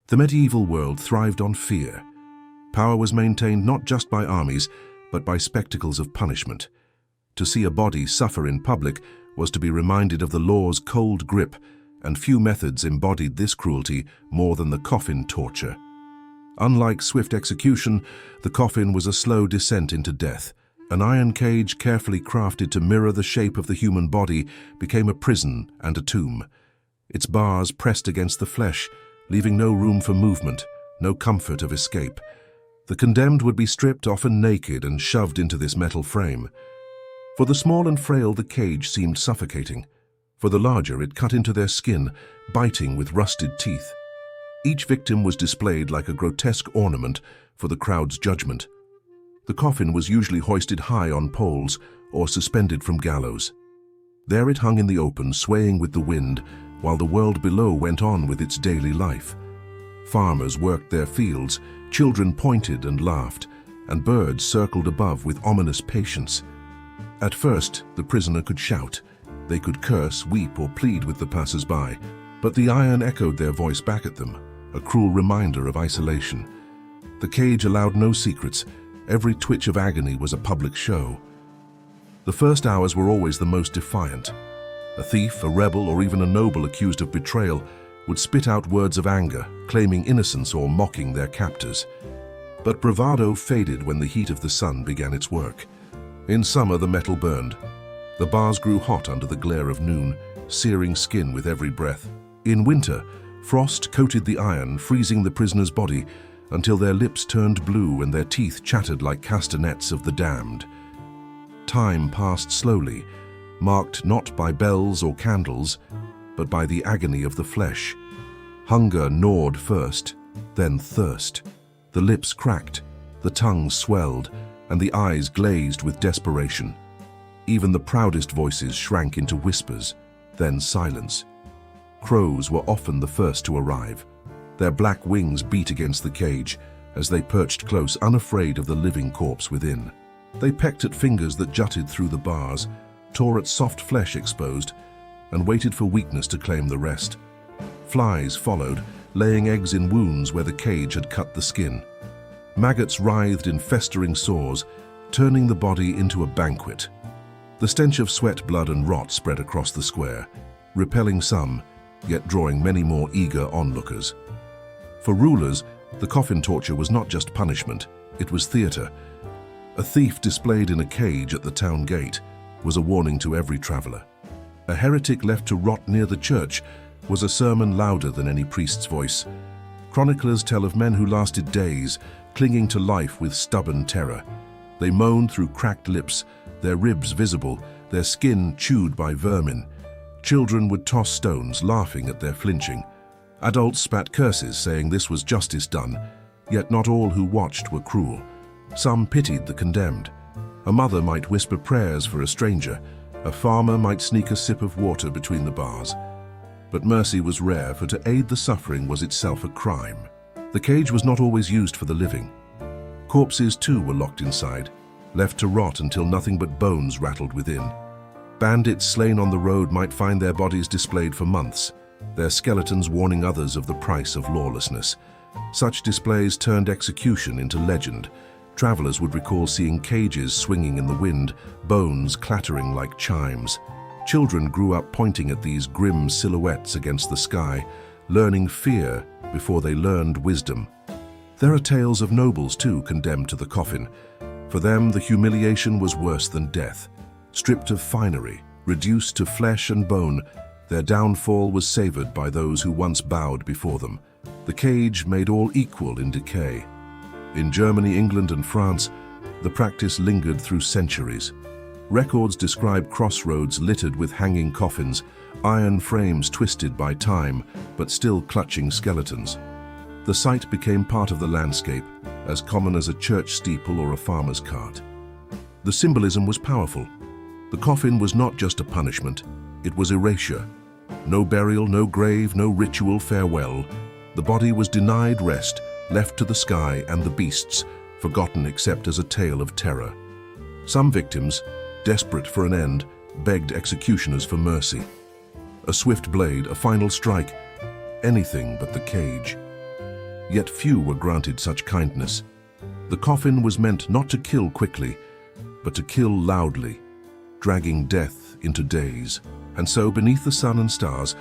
The medieval world thrived on fear. Power was maintained not just by armies, but by spectacles of punishment. To see a body suffer in public was to be reminded of the law's cold grip, and few methods embodied this cruelty more than the coffin torture. Unlike swift execution, the coffin was a slow descent into death. An iron cage carefully crafted to mirror the shape of the human body became a prison and a tomb. Its bars pressed against the flesh, leaving no room for movement, no comfort of escape. The condemned would be stripped, often naked, and shoved into this metal frame. For the small and frail, the cage seemed suffocating. For the larger, it cut into their skin, biting with rusted teeth. Each victim was displayed like a grotesque ornament for the crowd's judgment. The coffin was usually hoisted high on poles or suspended from gallows. There it hung in the open, swaying with the wind, while the world below went on with its daily life. Farmers worked their fields, children pointed and laughed, and birds circled above with ominous patience. At first, the prisoner could shout. They could curse, weep, or plead with the passers-by, but the iron echoed their voice back at them, a cruel reminder of isolation. The cage allowed no secrets. Every twitch of agony was a public show. The first hours were always the most defiant. A thief, a rebel, or even a noble accused of betrayal would spit out words of anger, claiming innocence or mocking their captors. But bravado faded when the heat of the sun began its work. In summer, the metal burned. The bars grew hot under the glare of noon, searing skin with every breath. In winter, frost coated the iron, freezing the prisoner's body until their lips turned blue and their teeth chattered like castanets of the damned. Time passed slowly, marked not by bells or candles, but by the agony of the flesh. Hunger gnawed first, then thirst. The lips cracked, the tongue swelled, and the eyes glazed with desperation. Even the proudest voices shrank into whispers, then silence. Crows were often the first to arrive. Their black wings beat against the cage as they perched close, unafraid of the living corpse within. They pecked at fingers that jutted through the bars, tore at soft flesh exposed, and waited for weakness to claim the rest. Flies followed, laying eggs in wounds where the cage had cut the skin. Maggots writhed in festering sores, turning the body into a banquet. The stench of sweat, blood, and rot spread across the square, repelling some, yet drawing many more eager onlookers. For rulers, the coffin torture was not just punishment, it was theater. A thief displayed in a cage at the town gate was a warning to every traveler. A heretic left to rot near the church was a sermon louder than any priest's voice. Chroniclers tell of men who lasted days, clinging to life with stubborn terror. They moaned through cracked lips, their ribs visible, their skin chewed by vermin. Children would toss stones, laughing at their flinching. Adults spat curses, saying this was justice done, yet not all who watched were cruel. Some pitied the condemned. A mother might whisper prayers for a stranger. A farmer might sneak a sip of water between the bars. But mercy was rare, for to aid the suffering was itself a crime. The cage was not always used for the living. Corpses too were locked inside, left to rot until nothing but bones rattled within. Bandits slain on the road might find their bodies displayed for months, their skeletons warning others of the price of lawlessness. Such displays turned execution into legend. Travelers would recall seeing cages swinging in the wind, bones clattering like chimes. Children grew up pointing at these grim silhouettes against the sky, learning fear before they learned wisdom. There are tales of nobles too condemned to the coffin. For them, the humiliation was worse than death. Stripped of finery, reduced to flesh and bone, their downfall was savored by those who once bowed before them. The cage made all equal in decay. In Germany, England, and France, the practice lingered through centuries. Records describe crossroads littered with hanging coffins, iron frames twisted by time, but still clutching skeletons. The sight became part of the landscape, as common as a church steeple or a farmer's cart. The symbolism was powerful. The coffin was not just a punishment, it was erasure. No burial, no grave, no ritual farewell. The body was denied rest, left to the sky and the beasts, forgotten except as a tale of terror. Some victims, desperate for an end, begged executioners for mercy. A swift blade, a final strike, anything but the cage. yet few were granted such kindness. The coffin was meant not to kill quickly, but to kill loudly, dragging death into days. And so, beneath the sun and stars,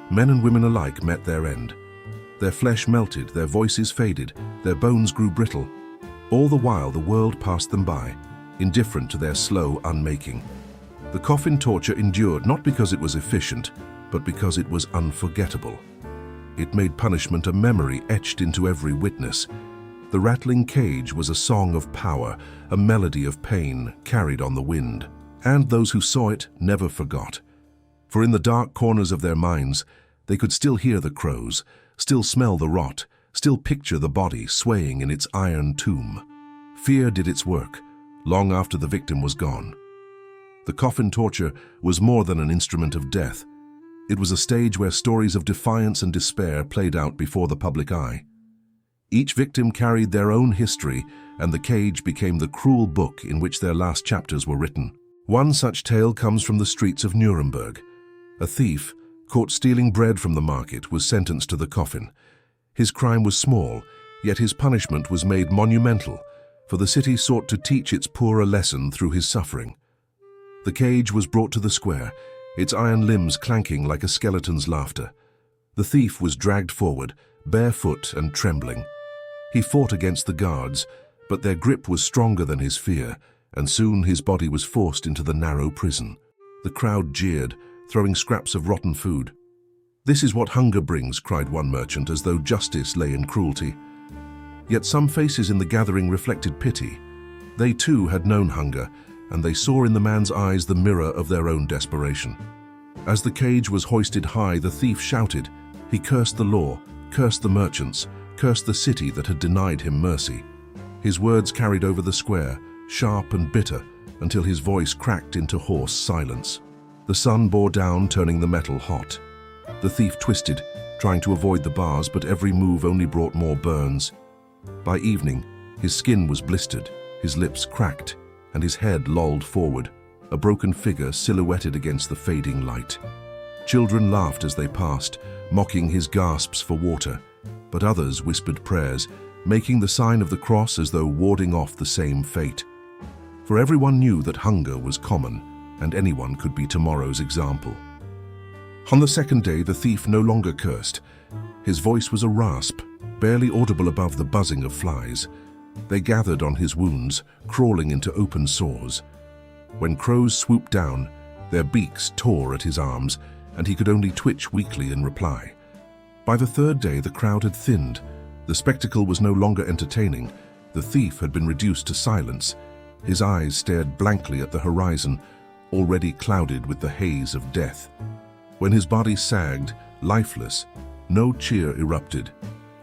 men and women alike met their end. Their flesh melted, their voices faded, their bones grew brittle. All the while the world passed them by, indifferent to their slow unmaking. The coffin torture endured not because it was efficient, but because it was unforgettable. It made punishment a memory etched into every witness. The rattling cage was a song of power, a melody of pain carried on the wind. And those who saw it never forgot. For in the dark corners of their minds, they could still hear the crows, still smell the rot, still picture the body swaying in its iron tomb. Fear did its work, long after the victim was gone. The coffin torture was more than an instrument of death. It was a stage where stories of defiance and despair played out before the public eye. Each victim carried their own history, and the cage became the cruel book in which their last chapters were written. One such tale comes from the streets of Nuremberg. A thief, caught stealing bread from the market, was sentenced to the coffin. His crime was small, yet his punishment was made monumental, for the city sought to teach its poor a lesson through his suffering. The cage was brought to the square, its iron limbs clanking like a skeleton's laughter. The thief was dragged forward, barefoot and trembling. He fought against the guards, but their grip was stronger than his fear, and soon his body was forced into the narrow prison. The crowd jeered, throwing scraps of rotten food. "This is what hunger brings," cried one merchant, as though justice lay in cruelty. Yet some faces in the gathering reflected pity. They too had known hunger, and they saw in the man's eyes the mirror of their own desperation. As the cage was hoisted high, the thief shouted. He cursed the law, cursed the merchants, cursed the city that had denied him mercy. His words carried over the square, sharp and bitter, until his voice cracked into hoarse silence. The sun bore down, turning the metal hot. The thief twisted, trying to avoid the bars, but every move only brought more burns. By evening, his skin was blistered, his lips cracked, and his head lolled forward, a broken figure silhouetted against the fading light. Children laughed as they passed, mocking his gasps for water, but others whispered prayers, making the sign of the cross as though warding off the same fate. For everyone knew that hunger was common, and anyone could be tomorrow's example. On the second day, the thief no longer cursed. His voice was a rasp, barely audible above the buzzing of flies. They gathered on his wounds, crawling into open sores. When crows swooped down, their beaks tore at his arms, and he could only twitch weakly in reply. By the third day, the crowd had thinned. The spectacle was no longer entertaining. The thief had been reduced to silence. His eyes stared blankly at the horizon, already clouded with the haze of death. When his body sagged, lifeless, no cheer erupted,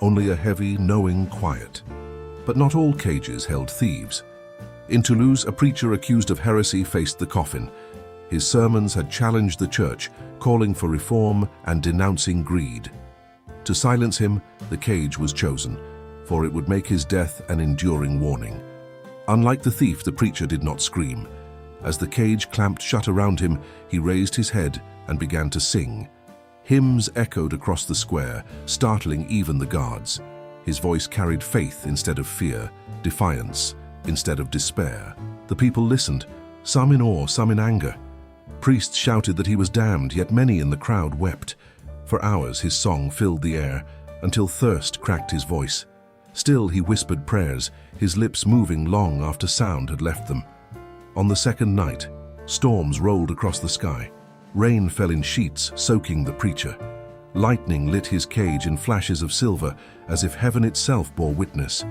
only a heavy, knowing quiet. But not all cages held thieves. In Toulouse, a preacher accused of heresy faced the coffin. His sermons had challenged the church, calling for reform and denouncing greed. To silence him, the cage was chosen, for it would make his death an enduring warning. Unlike the thief, the preacher did not scream. As the cage clamped shut around him, he raised his head and began to sing. Hymns echoed across the square, startling even the guards. His voice carried faith instead of fear, defiance instead of despair. The people listened, some in awe, some in anger. Priests shouted that he was damned, yet many in the crowd wept. For hours his song filled the air, until thirst cracked his voice. Still he whispered prayers, his lips moving long after sound had left them. On the second night, storms rolled across the sky. Rain fell in sheets, soaking the preacher. Lightning lit his cage in flashes of silver, as if heaven itself bore witness.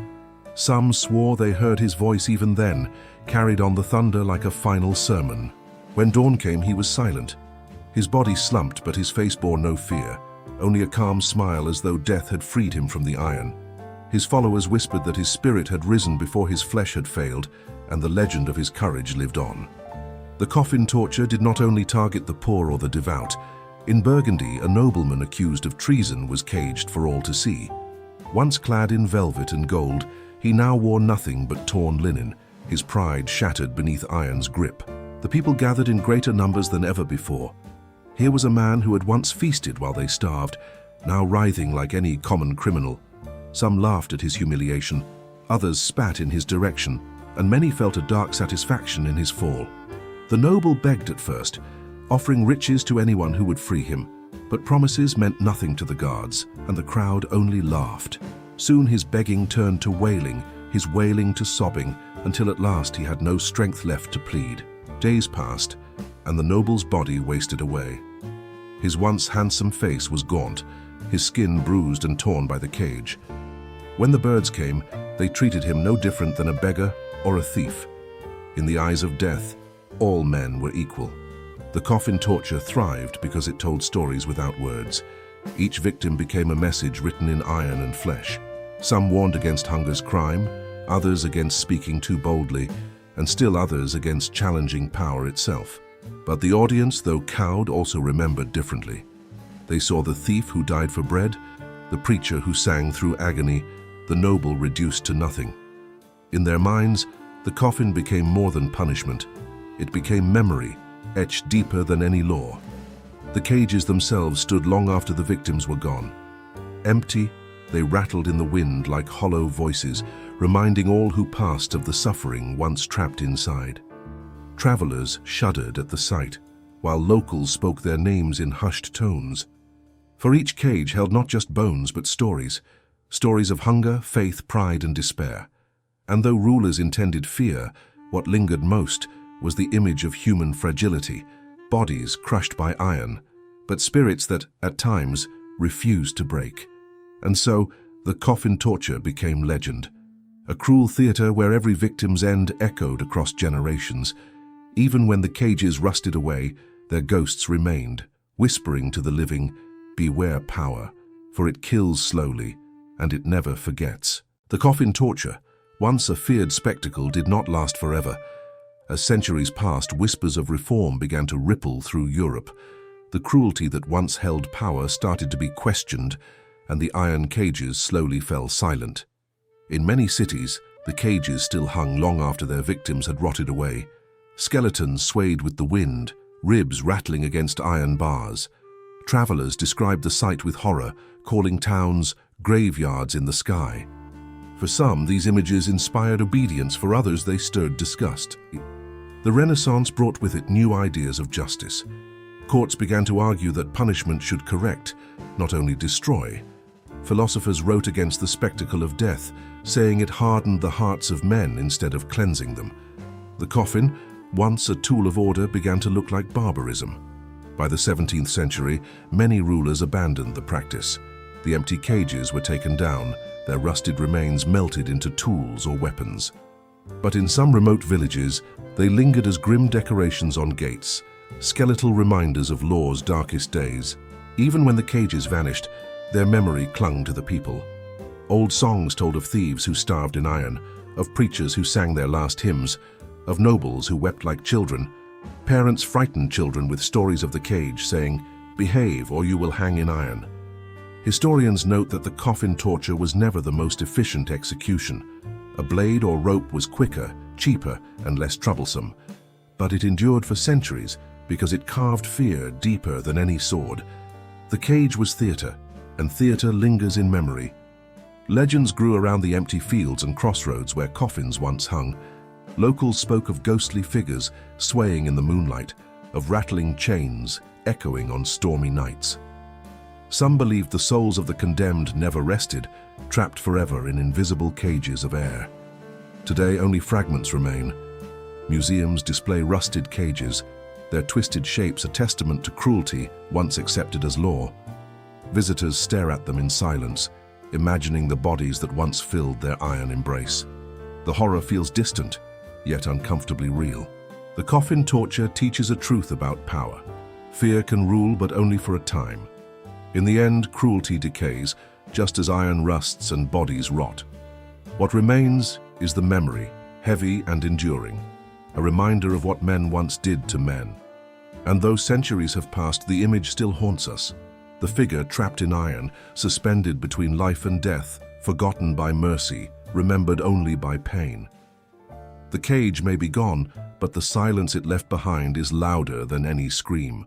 Some swore they heard his voice even then, carried on the thunder like a final sermon. When dawn came, he was silent. His body slumped, but his face bore no fear, only a calm smile as though death had freed him from the iron. His followers whispered that his spirit had risen before his flesh had failed, and the legend of his courage lived on. The coffin torture did not only target the poor or the devout. In Burgundy, a nobleman accused of treason was caged for all to see. Once clad in velvet and gold, he now wore nothing but torn linen, his pride shattered beneath iron's grip. The people gathered in greater numbers than ever before. Here was a man who had once feasted while they starved, now writhing like any common criminal. Some laughed at his humiliation, others spat in his direction, and many felt a dark satisfaction in his fall. The noble begged at first, offering riches to anyone who would free him, but promises meant nothing to the guards, and the crowd only laughed. Soon his begging turned to wailing, his wailing to sobbing, until at last he had no strength left to plead. Days passed, and the noble's body wasted away. His once handsome face was gaunt, his skin bruised and torn by the cage. When the birds came, they treated him no different than a beggar or a thief. In the eyes of death, all men were equal. The coffin torture thrived because it told stories without words. Each victim became a message written in iron and flesh. Some warned against hunger's crime, others against speaking too boldly, and still others against challenging power itself. But the audience, though cowed, also remembered differently. They saw the thief who died for bread, the preacher who sang through agony, the noble reduced to nothing. In their minds, the coffin became more than punishment. It became memory, etched deeper than any law. The cages themselves stood long after the victims were gone. Empty, they rattled in the wind like hollow voices, reminding all who passed of the suffering once trapped inside. Travelers shuddered at the sight, while locals spoke their names in hushed tones. For each cage held not just bones but stories, stories of hunger, faith, pride, and despair. And though rulers intended fear, what lingered most was the image of human fragility, bodies crushed by iron, but spirits that, at times, refused to break. And so, the coffin torture became legend, a cruel theater where every victim's end echoed across generations. Even when the cages rusted away, their ghosts remained, whispering to the living, "Beware power, for it kills slowly, and it never forgets." The coffin torture, once a feared spectacle, did not last forever. As centuries passed, whispers of reform began to ripple through Europe. The cruelty that once held power started to be questioned, and the iron cages slowly fell silent. In many cities, the cages still hung long after their victims had rotted away. Skeletons swayed with the wind, ribs rattling against iron bars. Travelers described the sight with horror, calling towns graveyards in the sky. For some, these images inspired obedience, for others they stirred disgust. The Renaissance brought with it new ideas of justice. Courts began to argue that punishment should correct, not only destroy. Philosophers wrote against the spectacle of death, saying it hardened the hearts of men instead of cleansing them. The coffin, once a tool of order, began to look like barbarism. By the 17th century, many rulers abandoned the practice. The empty cages were taken down, their rusted remains melted into tools or weapons. But in some remote villages, they lingered as grim decorations on gates, skeletal reminders of law's darkest days. Even when the cages vanished, their memory clung to the people. Old songs told of thieves who starved in iron, of preachers who sang their last hymns, of nobles who wept like children. Parents frightened children with stories of the cage, saying, "Behave or you will hang in iron." Historians note that the coffin torture was never the most efficient execution. A blade or rope was quicker, cheaper, and less troublesome. But it endured for centuries because it carved fear deeper than any sword. The cage was theater, and theater lingers in memory. Legends grew around the empty fields and crossroads where coffins once hung. Locals spoke of ghostly figures swaying in the moonlight, of rattling chains echoing on stormy nights. Some believed the souls of the condemned never rested, trapped forever in invisible cages of air. Today, only fragments remain. Museums display rusted cages, their twisted shapes a testament to cruelty once accepted as law. Visitors stare at them in silence, imagining the bodies that once filled their iron embrace. The horror feels distant, yet uncomfortably real. The coffin torture teaches a truth about power. Fear can rule, but only for a time. In the end, cruelty decays, just as iron rusts and bodies rot. What remains is the memory, heavy and enduring, a reminder of what men once did to men. And though centuries have passed, the image still haunts us. The figure trapped in iron, suspended between life and death, forgotten by mercy, remembered only by pain. The cage may be gone, but the silence it left behind is louder than any scream.